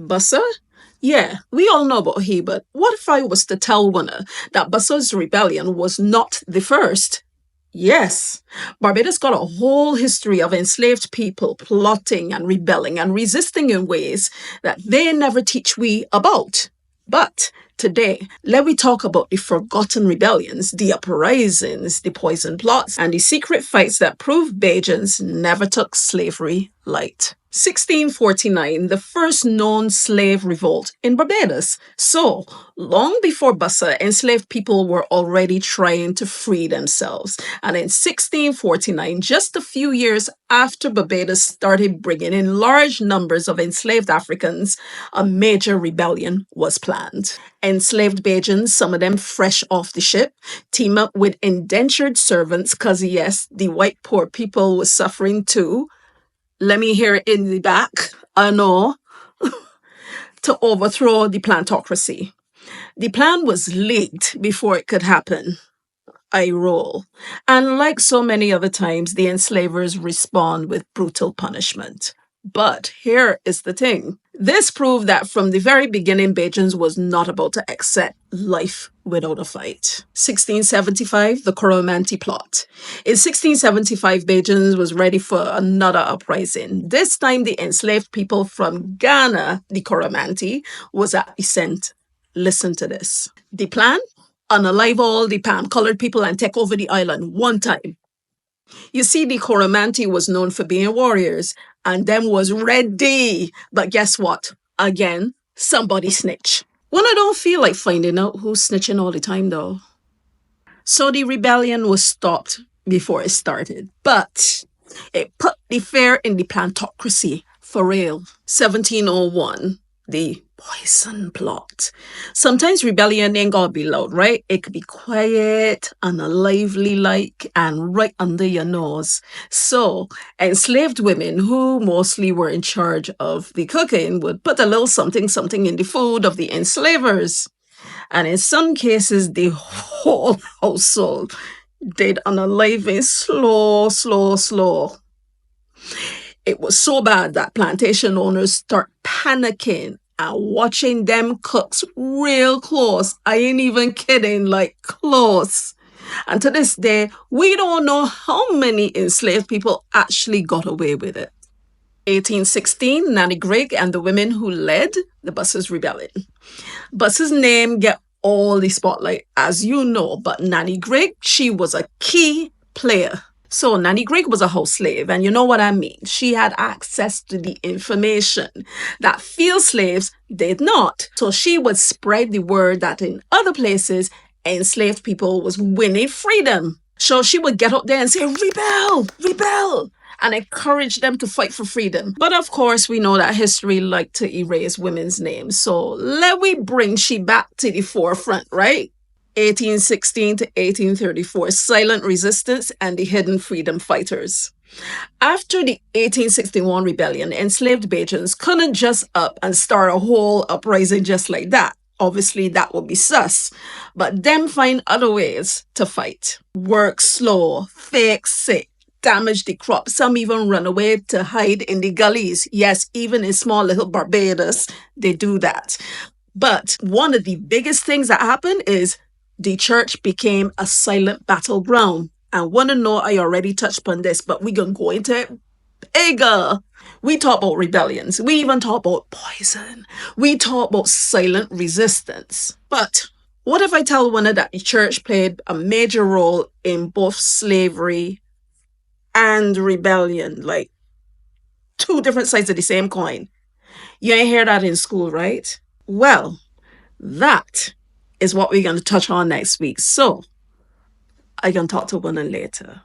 Bussa? Yeah, we all know about he, but what if I was to tell Wunna that Bussa's rebellion was not the first? Yes, Barbados got a whole history of enslaved people plotting and rebelling and resisting in ways that they never teach we about. But today, let me talk about the forgotten rebellions, the uprisings, the poison plots, and the secret fights that prove Bajans never took slavery light. 1649, the first known slave revolt in Barbados. So, long before Bussa, enslaved people were already trying to free themselves. And in 1649, just a few years after Barbados started bringing in large numbers of enslaved Africans, a major rebellion was planned. Enslaved Bajans, some of them fresh off the ship, team up with indentured servants, because yes, the white poor people was suffering too. Let me hear it in the back. I know. To overthrow the plantocracy. The plan was leaked before it could happen. I roll. And like so many other times, the enslavers respond with brutal punishment. But here is the thing. This proved that from the very beginning, Bajans was not about to accept life without a fight. 1675, the Coromantee plot. In 1675, Bajans was ready for another uprising. This time, the enslaved people from Ghana, the Coromantee, was at the center. Listen to this. The plan? Unalive all the palm-colored people and take over the island one time. You see, the Coromantee was known for being warriors, and them was ready. But guess what? Again, somebody snitch. When I don't feel like finding out who's snitching all the time, though. So the rebellion was stopped before it started. But it put the fear in the plantocracy for real. 1701. The poison plot. Sometimes rebellion ain't gotta be loud, right? It could be quiet and lively like and right under your nose. So enslaved women who mostly were in charge of the cooking would put a little something in the food of the enslavers. And in some cases, the whole household did unaliving slow. It was so bad that plantation owners start panicking and watching them cooks real close. I ain't even kidding, like close. And to this day, we don't know how many enslaved people actually got away with it. 1816, Nanny Grigg and the women who led the Bussa's rebellion. Bussa's name get all the spotlight, as you know, but Nanny Grigg, she was a key player. So Nanny Grigg was a house slave, and you know what I mean. She had access to the information that field slaves did not. So she would spread the word that in other places, enslaved people was winning freedom. So she would get up there and say, rebel, and encourage them to fight for freedom. But of course, we know that history liked to erase women's names. So let we bring she back to the forefront, right? 1816 to 1834, silent resistance and the hidden freedom fighters. After the 1861 rebellion, enslaved Bajans couldn't just up and start a whole uprising just like that. Obviously, that would be sus. But them find other ways to fight. Work slow, fake sick, damage the crop. Some even run away to hide in the gullies. Yes, even in small little Barbados, they do that. But one of the biggest things that happened is the church became a silent battleground. And want to know, I already touched upon this, but we're going to go into it bigger. We talk about rebellions. We even talk about poison. We talk about silent resistance. But what if I tell Wunna that the church played a major role in both slavery and rebellion? Like two different sides of the same coin. You ain't hear that in school, right? Well, that is what we're going to touch on next week. So I can talk to Wunna later.